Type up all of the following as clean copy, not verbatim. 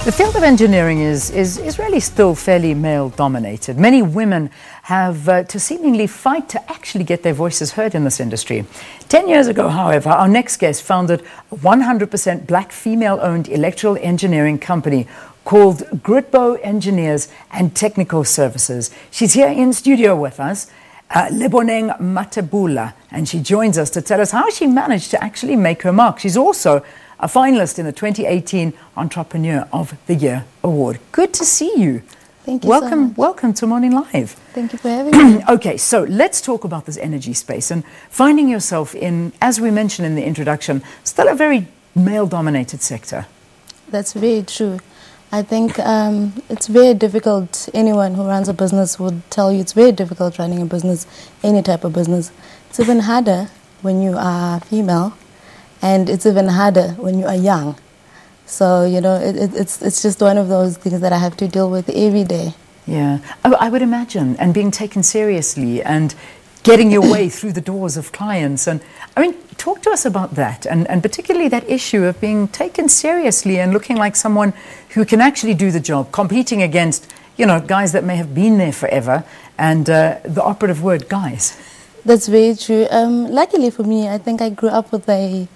The field of engineering is really still fairly male-dominated. Many women have to seemingly fight to actually get their voices heard in this industry. 10 years ago, however, our next guest founded a 100% black female-owned electrical engineering company called Gridbow Engineers and Technical Services. She's here in studio with us, Leboneng Mathebula, and she joins us to tell us how she managed to actually make her mark. She's also a finalist in the 2018 Entrepreneur of the Year Award. Good to see you. Thank you so much. Welcome to Morning Live. Thank you for having me. Okay, so let's talk about this energy space and finding yourself in, as we mentioned in the introduction, still a very male-dominated sector. That's very true. I think it's very difficult. Anyone who runs a business would tell you it's very difficult running a business, any type of business. It's even harder when you are female, and it's even harder when you are young. So, you know, it's just one of those things that I have to deal with every day. Yeah, I would imagine, and being taken seriously and getting your way through the doors of clients. And I mean, talk to us about that, and particularly that issue of being taken seriously and looking like someone who can actually do the job, competing against, you know, guys that may have been there forever, and the operative word, guys. That's very true. Luckily for me, I think I grew up with a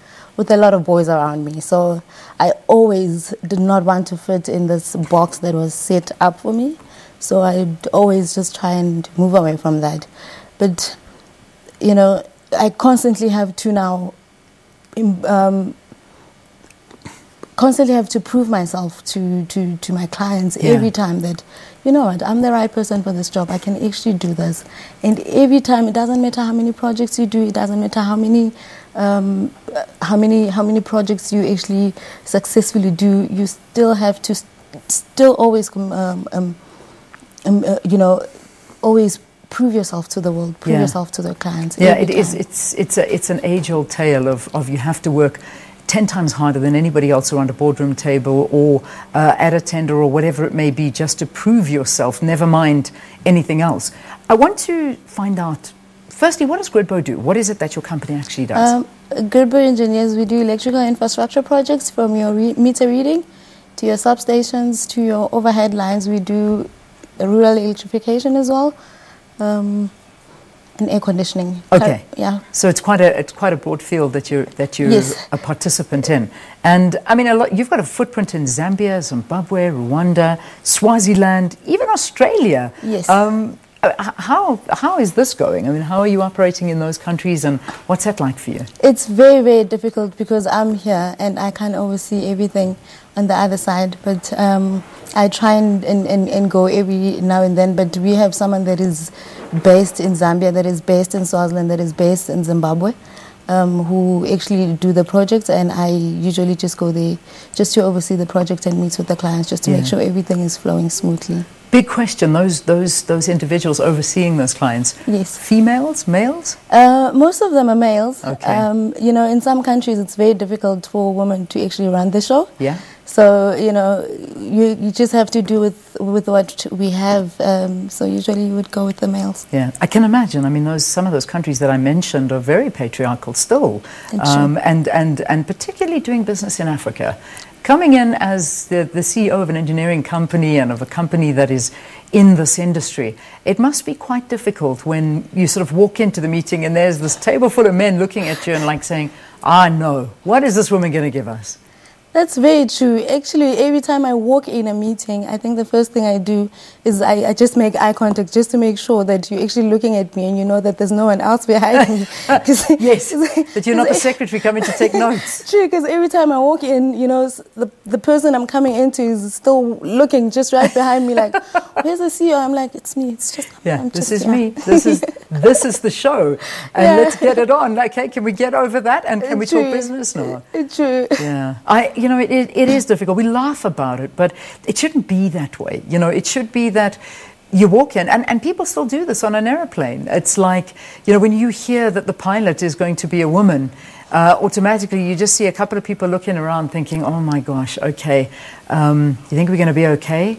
lot of boys around me. So I always did not want to fit in this box that was set up for me. So I'd always just try and move away from that. But, you know, I constantly have to now, constantly have to prove myself to my clients every time that, you know what, I'm the right person for this job. I can actually do this. And every time, it doesn't matter how many projects you do, it doesn't matter how many projects you actually successfully do, you still have to always you know, always prove yourself to the world, prove yourself to the clients. Yeah, it is. It's an age-old tale of you have to work 10 times harder than anybody else around a boardroom table or at a tender or whatever it may be, just to prove yourself, never mind anything else. I want to find out, firstly, what does Gridbow do? What is it that your company actually does? Gridbow Engineers, we do electrical infrastructure projects from your meter reading to your substations to your overhead lines. We do rural electrification as well, and air conditioning. Okay. Yeah. So it's quite a broad field that you're yes. a participant in. And I mean, you've got a footprint in Zambia, Zimbabwe, Rwanda, Swaziland, even Australia. Yes. How is this going? I mean, how are you operating in those countries, and what's that like for you? It's very, very difficult because I'm here and I can't oversee everything on the other side. But I try and go every now and then. But we have someone that is based in Zambia, that is based in Swaziland, that is based in Zimbabwe, who actually do the projects, and I usually just go there just to oversee the project and meet with the clients just to make sure everything is flowing smoothly. Big question, those individuals overseeing those clients. Yes. Females, males? Most of them are males. Okay. You know, in some countries it's very difficult for women to actually run the show. Yeah. So, you know, you just have to do with what we have. So usually you would go with the males. Yeah, I can imagine. I mean, some of those countries that I mentioned are very patriarchal still, and particularly doing business in Africa. Coming in as the CEO of an engineering company and of a company that is in this industry, it must be quite difficult when you sort of walk into the meeting and there's this table full of men looking at you and like saying, no, what is this woman going to give us? That's very true. Actually, every time I walk in a meeting, I think the first thing I do is I just make eye contact just to make sure that you're actually looking at me and you know that there's no one else behind me. Yes, that you're not the secretary coming to take notes. True, because every time I walk in, you know, the person I'm coming into is still looking just right behind me like, where's the CEO? I'm like, it's me. It's just, this is me. This is the show. And let's get it on. Like, hey, can we get over that? And can we talk business now? True. Yeah. You know, it is difficult. We laugh about it, but it shouldn't be that way. You know, it should be that you walk in, and people still do this on an airplane. It's like, you know, when you hear that the pilot is going to be a woman, automatically you just see a couple of people looking around thinking, oh my gosh, okay, you think we're going to be okay?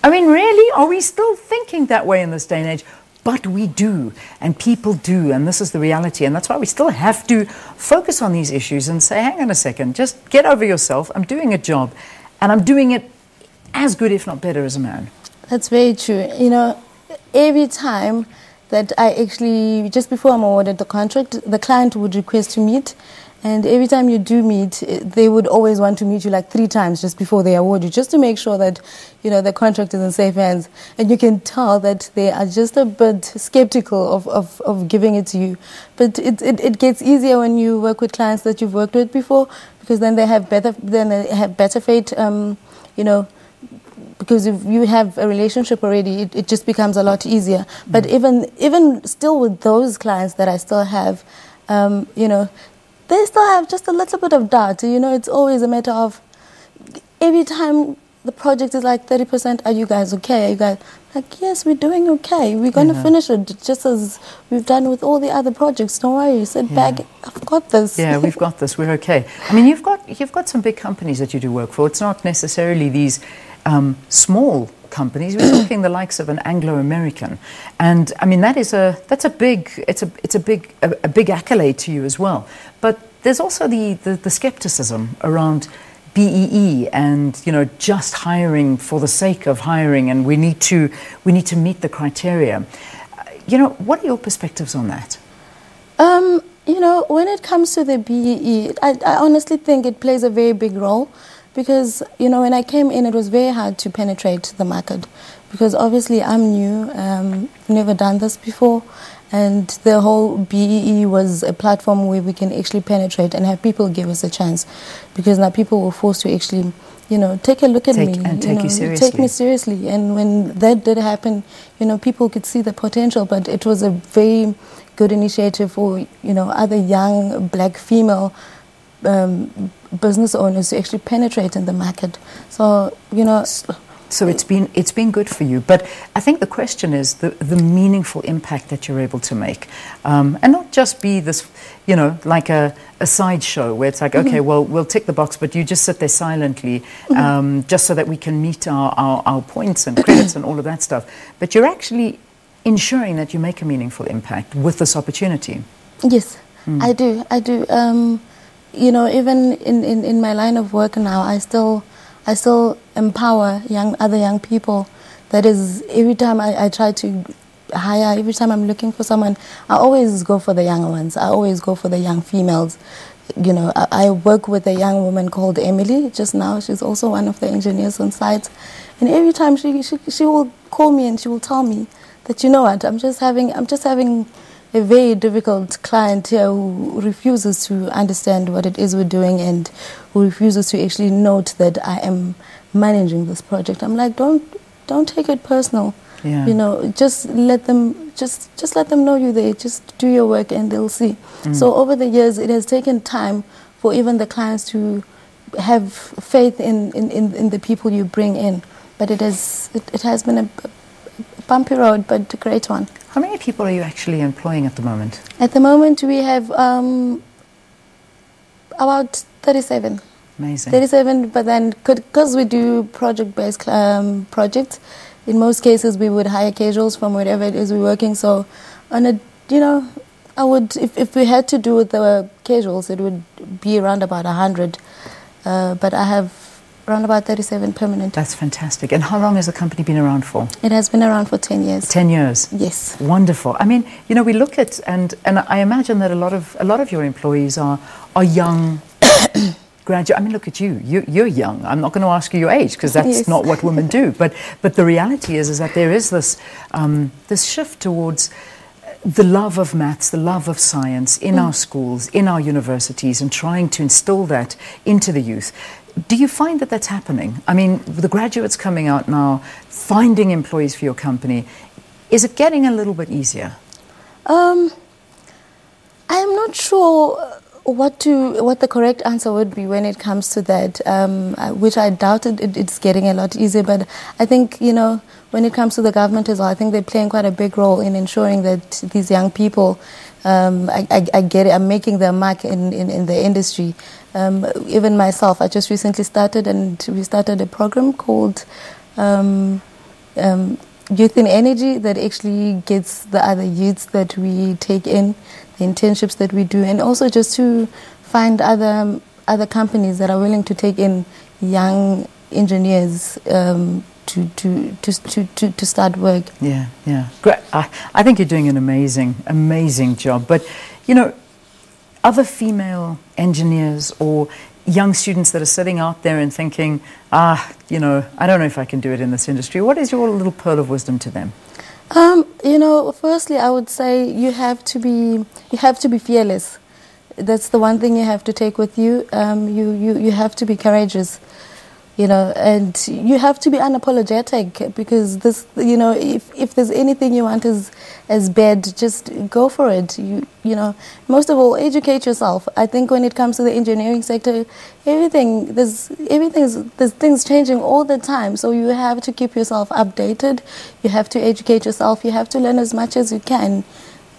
I mean, really? Are we still thinking that way in this day and age? But we do, and people do, and this is the reality, and that's why we still have to focus on these issues and say, hang on a second, just get over yourself. I'm doing a job, and I'm doing it as good, if not better, as a man. That's very true. You know, every time that I actually, just before I'm awarded the contract, the client would request to meet. And every time you do meet, they would always want to meet you like 3 times just before they award you, just to make sure that, you know, the contract is in safe hands. And you can tell that they are just a bit skeptical of giving it to you. But it gets easier when you work with clients that you've worked with before, because then they have better faith, you know, because if you have a relationship already, it just becomes a lot easier. But even still with those clients that I still have, you know, they still have just a little bit of doubt. You know, it's always a matter of every time the project is like 30%, are you guys okay? Are you guys like, yes, we're doing okay. We're going to finish it just as we've done with all the other projects. Don't worry, sit back. I've got this. Yeah, we've got this. We're okay. I mean, you've got some big companies that you do work for. It's not necessarily these small companies. We're talking the likes of an Anglo-American, and I mean that's a big accolade to you as well. But there's also the skepticism around BEE and, you know, just hiring for the sake of hiring, and we need to meet the criteria. You know, what are your perspectives on that? You know, when it comes to the BEE, I honestly think it plays a very big role. Because, you know, when I came in, it was very hard to penetrate the market. Because obviously I'm new, never done this before. And the whole BEE was a platform where we can actually penetrate and have people give us a chance. Because now people were forced to actually, you know, take a look at me. And take you seriously. Take me seriously. And when that did happen, you know, people could see the potential. But it was a very good initiative for, you know, other young black female business owners to actually penetrate in the market. So, you know, so it's been good for you. But I think the question is the meaningful impact that you're able to make, and not just be this, you know, like a sideshow where it's like, okay, well, we'll tick the box, but you just sit there silently, just so that we can meet our points and credits and all of that stuff. But you're actually ensuring that you make a meaningful impact with this opportunity. Yes, I do. You know, even in my line of work now, I still empower other young people. That is, every time I try to hire, every time I'm looking for someone, I always go for the younger ones. I always go for the young females. You know, I work with a young woman called Emily just now. She's also one of the engineers on site. And every time she will call me and she will tell me that, you know what, I'm just having a very difficult client here who refuses to understand what it is we're doing and who refuses to actually note that I am managing this project. I'm like, don't take it personal. Yeah. You know, just let them know you're there. Just do your work and they'll see. So over the years, it has taken time for even the clients to have faith in the people you bring in. But it has been a bumpy road, but a great one. How many people are you actually employing at the moment? At the moment, we have about 37. Amazing. 37, but then because we do project-based projects, in most cases we would hire casuals from wherever it is we're working. So, on a, you know, I would, if we had to do with the casuals, it would be around about 100. But I have around about 37 permanent. That's fantastic. And how long has the company been around for? It has been around for 10 years. 10 years? Yes. Wonderful. I mean, you know, we look at, and I imagine that a lot of your employees are young graduate. I mean, look at you. You're young. I'm not going to ask you your age because that's not what women do. But the reality is that there is this shift towards the love of maths, the love of science in our schools, in our universities, and trying to instill that into the youth. Do you find that that's happening? I mean, the graduates coming out now, finding employees for your company, is it getting a little bit easier? I am not sure what the correct answer would be when it comes to that, which I doubted it's getting a lot easier. But I think, you know, when it comes to the government as well, I think they're playing quite a big role in ensuring that these young people, I get it, I'm making their mark in the industry. Even myself, I just recently started, and we started a program called Youth in Energy that actually gets the other youths that we take in, the internships that we do, and also just to find other companies that are willing to take in young engineers to start work. Yeah, yeah. Great. I think you're doing an amazing job. But, you know, other female engineers or young students that are sitting out there and thinking, you know, I don't know if I can do it in this industry. What is your little pearl of wisdom to them? You know, firstly, I would say you have to be fearless. That's the one thing you have to take with you. You have to be courageous, you know, and you have to be unapologetic, because this, you know, if there's anything you want as bad, just go for it. You know, most of all, educate yourself. I think when it comes to the engineering sector, there's things changing all the time. So you have to keep yourself updated. You have to educate yourself. You have to learn as much as you can.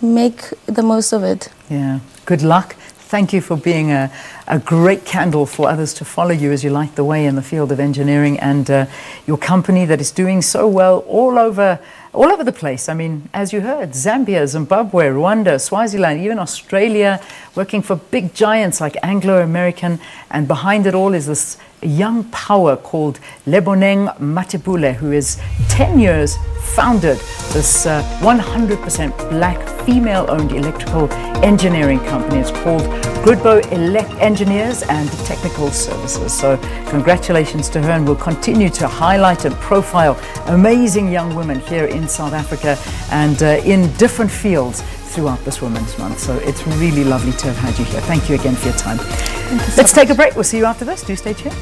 Make the most of it. Yeah. Good luck. Thank you for being a great candle for others to follow you as you light the way in the field of engineering, and your company that is doing so well all over the place. I mean, as you heard, Zambia, Zimbabwe, Rwanda, Swaziland, even Australia, working for big giants like Anglo American, and behind it all is this young power called Leboneng Mathebula, who is 10 years founded this 100% black female-owned electrical engineering company. It's called Gridbow Engineers and Technical Services. So congratulations to her, and we'll continue to highlight and profile amazing young women here in South Africa and in different fields throughout this Women's Month. So it's really lovely to have had you here. Thank you again for your time. Thank you so Let's take a break. We'll see you after this. Do stay tuned.